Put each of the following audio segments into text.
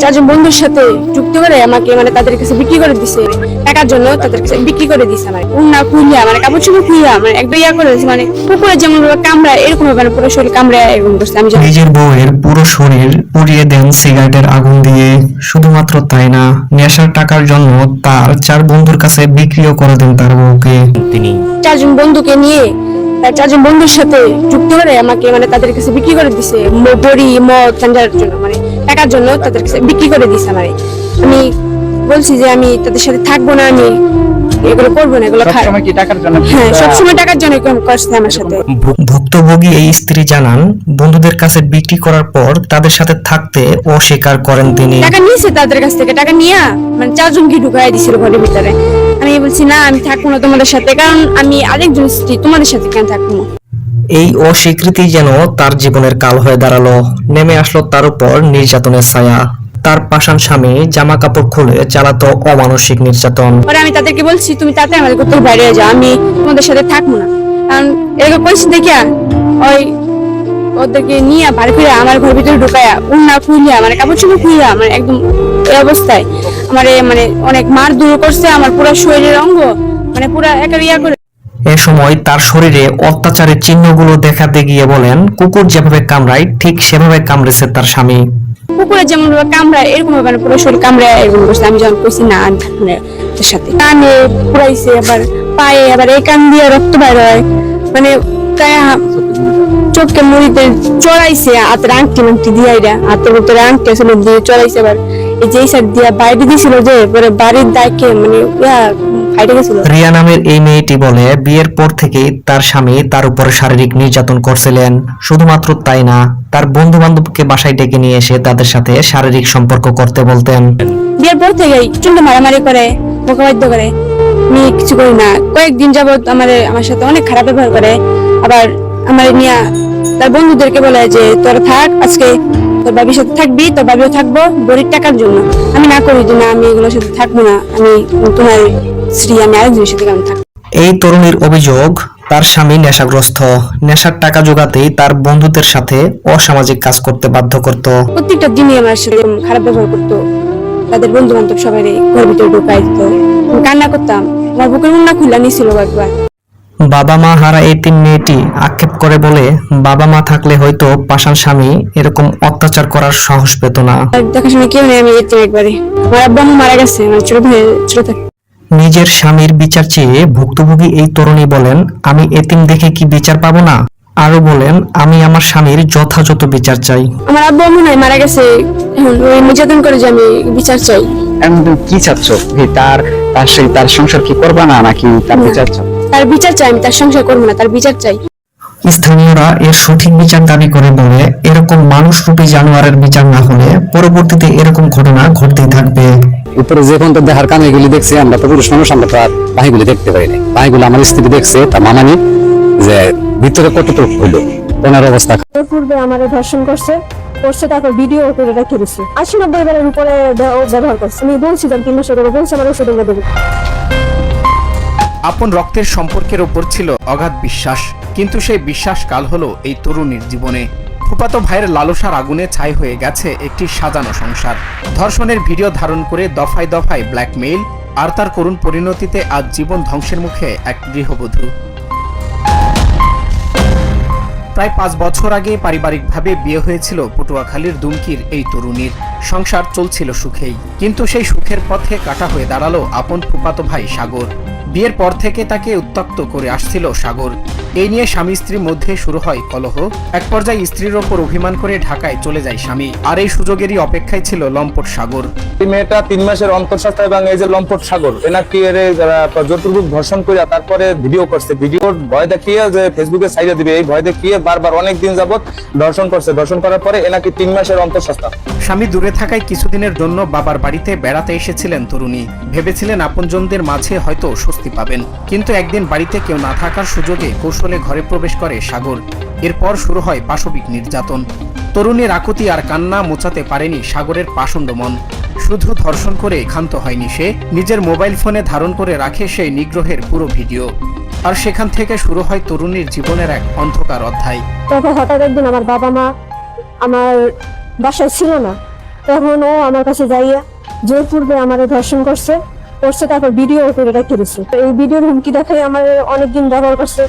চারজন বন্ধুর সাথে যুক্ত করে আমাকে তাদের কাছে বিক্রি করে দিছে, টাকার জন্য তাদের কাছে বিক্রি করে দিছে। উন্না খুইয়া কাপড় চোপড় খুইয়া একটা ইয়া করে দিছে, পুকুরে যেমন কামড়া এরকম ভাবে পুরো শরীর কামড়া এরকম করছে। আমি নিজের বউয়ের পুরো শরীর পুড়িয়ে দেন সিগারেটের আগুন দিয়ে। শুধুমাত্র তাই না, নেশার টাকার জন্য তার 4 বন্ধুর কাছে বিক্রিও করে দেন তার বউকে। তিনি চারজন বন্ধুকে নিয়ে চারজন বন্ধুর সাথে যুক্ত করে আমাকে তাদের কাছে বিক্রি করে দিছে, বড়ি মদ গাঁজার জন্য টাকার জন্য তাদের কাছে বিক্রি করে দিছে। আমি বলছি যে আমি তাদের সাথে থাকবো না, আমি এগুলো করবো না, এগুলো খাই। সবসময় কি টাকার জন্য? হ্যাঁ, সবসময় টাকার জন্য এরকম করছে আমার সাথে। ভুক্তভোগী এই স্ত্রী জানান, বন্ধুদের কাছে বিক্রি করার পর তাদের সাথে থাকতে অস্বীকার করেন তিনি। টাকা নিয়েছে তাদের কাছ থেকে, টাকা নিয়ে চারজনকে ঢুকাই দিছিল ঘরের ভিতরে। আমি বলছি না, আমি থাকবো না তোমাদের সাথে, কারণ আমি আরেকজন স্ত্রী, তোমাদের সাথে কেন থাকবো। এই অস্বীকৃতি যেন তার জীবনের কাল হয়ে দাঁড়ালো। নেমে আসলো তার উপর নির্যাতনের ছায়া। তার পাষাণ স্বামী জামা কাপড় খুলে চালাতো অমানসিক নির্যাতন। পরে আমি তাদেরকে বলছি, তুমি তাতে আমাদের কোথাও বাইরে যাও, আমি তোমাদের সাথে থাকবো না। কারণ এরকম কইছি দেখিয়া ওই ওদেরকে নিয়ে বাড়ি করে আমার ঘরের ভিতরে ঢুকায়া উন্না খুইয়া কাপড় চোপড় খুইয়া একদম এই অবস্থায় আমার অনেক মার দূর করছে, আমার পুরো শরীরের অঙ্গ পুরো একেবারে ইয়া করে। এ সময় তার শরীরে অত্যাচারের চিহ্নগুলো দেখাতে গিয়ে বলেন, কুকুর যেভাবে কামড়ায় ঠিক সেভাবে কামড়েছে তার স্বামী। কুকুরে যেমন কামড়ায় এরকম ভাবে পুরো শরীর কামড়ায় এরকম করছে। আমি যখন কইছি না তার সাথে কানে পুরাইছে, আবার পায়ে, আবার এই কান দিয়ে রক্ত বের হয়, চোখকে মুড়িতে চড়াইছে, হাতের আংটি মাংটি দিয়ে হাতের ভিতরে আংটি আসলে দিয়ে চড়াইছে। আবার এই যে সাইড দিয়ে বাইরে দিয়েছিল, যে পরে বাড়ির দায়কে ফাইটে গেছিল। রিয়া নামের এই মেয়েটি বলে, বিয়ের পর থেকেই তার স্বামী তার উপরে শারীরিক নির্যাতন করছিলেন। শুধুমাত্র তাই না, তার বন্ধু বান্ধবকে বাসায় ডেকে নিয়ে এসে তাদের সাথে শারীরিক সম্পর্ক করতে বলতেন। বিয়ের পর থেকেই চুলটা মারামারি করে, বোকাবাদ্য করে, আমি কিছু করি না। কয়েকদিন যাবত আমার সাথে অনেক খারাপ ব্যবহার করে। আবার আমার নিয়ে তার বন্ধুদেরকে বলে যে তোরা থাক, আজকে তোর বাবির সাথে থাকবি, তোর বাবিও থাকবো বড়ির টাকার জন্য। আমি না করি যে না, আমি এগুলোর সাথে থাকবো না, আমি তোমার স্ত্রী, আমি আরেকজনের সাথে কেমন থাকবো। এই তরুণীর অভিযোগ, তার স্বামী নেশাগ্রস্ত। নেশার টাকা জোগাতেই তার বন্ধুদের সাথে অসামাজিক কাজ করতে বাধ্য করত। প্রত্যেকটা দিনই আমার সাথে খারাপ ব্যবহার করতো। তাদের বন্ধু বান্ধব সবাই ঘরের ভিতরে ঢুকাই দিত, কান্না করতাম। আমার বুকের উন্না খুলে নিয়েছিল একবার। বাবা মা হারা এই তিন মেয়েটি আক্ষেপ করে বলে, বাবা মা থাকলে হয়তো পাষাণ স্বামী এরকম অত্যাচার করার সাহস পেত না। দেখাশোনা কেউ নেই, আমি এতিম একবারে। আমার আব্বা আম্মা মারা গেছে, আমার ছোট ভাই ছোট থাকে। নিজের স্বামীর বিচার চেয়ে ভুক্তভোগী এই তরুণী বলেন, আমি এতিম দেখে কি বিচার পাবো না? আরো বলেন, আমি আমার স্বামীর যথাযথ বিচার চাই। আমার আব্বা আম্মা নাই, মারা গেছে, এখন ওই নির্যাতন করে যে আমি বিচার চাই। এখন তুমি কি চাচ্ছ? তার সংসার কি করবা না, নাকি তার বিচার চাও? তার বিচার চাই, আমি তার সংসার করবো না, তার বিচার চাই। স্থানীয়রা এর সঠিক বিচার দাবি করে বলে, এরকম মানুষরূপী জানোয়ারের বিচার না হলে পরবর্তীতে এরকম ঘটনা ঘটতেই থাকবে। উপরে যে পর্যন্ত দেখার কান এগুলি দেখছি, আমরা তো পুরুষ মানুষ, আমরা তো আর বাহিগুলি দেখতে পারি না। বাহিগুলো আমার স্ত্রী দেখছে, তা মামানি যে ভিতরে কতটুকু হইলো, ওনার অবস্থা। পূর্বে আমার ধর্ষণ করছে, তারপর ভিডিও করে রেখে দিচ্ছে। 80-90 বারের উপরে ব্যবহার করছে। আমি বলছিলাম 3 মাস করে, বলছে আমার ওষুধ দেবে। আপন রক্তের সম্পর্কের ওপর ছিল অগাধ বিশ্বাস, কিন্তু সেই বিশ্বাস কাল হলো এই তরুণীর জীবনে। ফুফাতো ভাইয়ের লালসার আগুনে ছাই হয়ে গেছে একটি সাজানো সংসার। ধর্ষণের ভিডিও ধারণ করে দফায় দফায় ব্ল্যাকমেইল, আর তার করুণ পরিণতিতে আজ জীবন ধ্বংসের মুখে এক গৃহবধূ। প্রায় 5 বছর আগে পারিবারিকভাবে বিয়ে হয়েছিল পটুয়াখালীর দুমকির এই তরুণীর। সংসার চলছিল সুখেই, কিন্তু সেই সুখের পথে কাটা হয়ে দাঁড়ালো আপন ফুফাতো ভাই সাগর। বিয়ের পর থেকে তাকে উত্ত্যক্ত করে আসছিল সাগর। এই নিয়ে স্বামী স্ত্রীর মধ্যে শুরু হয় কলহ। এক পর্যায়ে স্ত্রীর ওপর অভিমান করে ঢাকায় চলে যায় স্বামী, আর এই সুযোগেরই অপেক্ষায় ছিল লম্পট সাগর। এই মেয়েটা 3 মাসের অন্তঃসত্ত্বা, এবং এই যে লম্পট সাগর, এনাকে জোরপূর্বক ধর্ষণ করে তারপরে ভিডিও করছে। ভিডিওর ভয় দেখিয়ে যে ফেসবুকে ছাইড়া দিবে, এই ভয় দেখিয়ে বারবার অনেক দিন যাবত ধর্ষণ করছে। ধর্ষণ করার পরে এনাকে 3 মাসের অন্তঃসত্ত্বা। স্বামী দূরে থাকায় কিছুদিনের জন্য বাবার বাড়িতে বেড়াতে এসেছিলেন তরুণী। ভেবেছিলেন আপনজনদের মাঝে হয়তো স্বস্তি পাবেন, কিন্তু একদিন বাড়িতে কেউ না থাকার সুযোগে কৌশলে ঘরে প্রবেশ করে সাগর। এরপর শুরু হয় পাশবিক নির্যাতন। তরুণীর আকুতি আর কান্না মোচাতে পারেনি সাগরের পাষণ্ড মন। শুধু ধর্ষণ করে ক্ষান্ত হয়নি সে, নিজের মোবাইল ফোনে ধারণ করে রাখে সেই নিগ্রহের পুরো ভিডিও। আর সেখান থেকে শুরু হয় তরুণীর জীবনের এক অন্ধকার অধ্যায়। তারপর হঠাৎ একদিন আমার বাবা মা আমার বাসায় ছিল না, তখন ও আমার কাছে যাইয়া জোরপূর্বে আমার ধর্ষণ করছে, তারপর ভিডিও করে রেখে দিচ্ছে। এই ভিডিওর হুমকি দেখাই আমার অনেকদিন ব্যবহার করছে।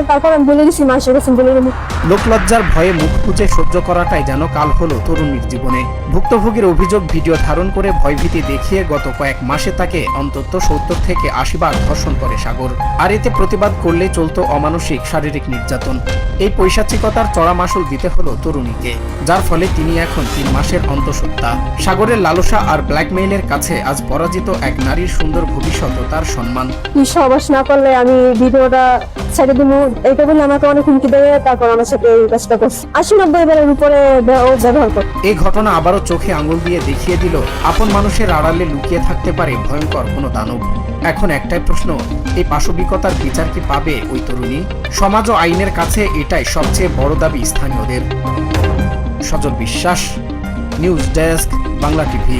তারপর আমি বলে দিছি, মাসের কাছে বলে দিলাম। লোকলজ্জার ভয়ে মুখ খুঁজে সহ্য করাটাই যেন কাল হলো তরুণীর জীবনে। ভুক্তভোগীর অভিযোগ, ভিডিও ধারণ করে ভয়ভীতি দেখিয়ে গত কয়েক মাসে তাকে অন্তত 70 থেকে 80 বার ধর্ষণ করে সাগর। আর এতে প্রতিবাদ করলে চলতো অমানসিক শারীরিক নির্যাতন। এই পৈশাচিকতার চড়া মাশুল দিতে হলো তরুণীকে, যার ফলে তিনি এখন 3 মাসের অন্তঃসত্ত্বা। সাগরের লালসা আর ব্ল্যাকমেইলের কাছে আজ পরাজিত এক নারীর সুন্দর ভবিষ্যৎ ও তার সম্মান। কি সহবাস না করলে আমি ভিডিওটা ছেড়ে দিব, এটা বলে আমাকে অনেক হুমকি দেয়। তারপর আমার সাথে এই কাজটা করছে। 80-90 বারের উপরে ব্যবহার করে। এই ঘটনা আবারও চোখে আঙুল দিয়ে দেখিয়ে দিল, আপন মানুষের আড়ালে লুকিয়ে থাকতে পারে ভয়ঙ্কর কোনো দানব। এখন একটাই প্রশ্ন, এই পাশবিকতার বিচার কি পাবে ওই তরুণী? সমাজ ও আইনের কাছে এটাই সবচেয়ে বড় দাবি স্থানীয়দের। সজল বিশ্বাস, নিউজ ডেস্ক, বাংলা টিভি।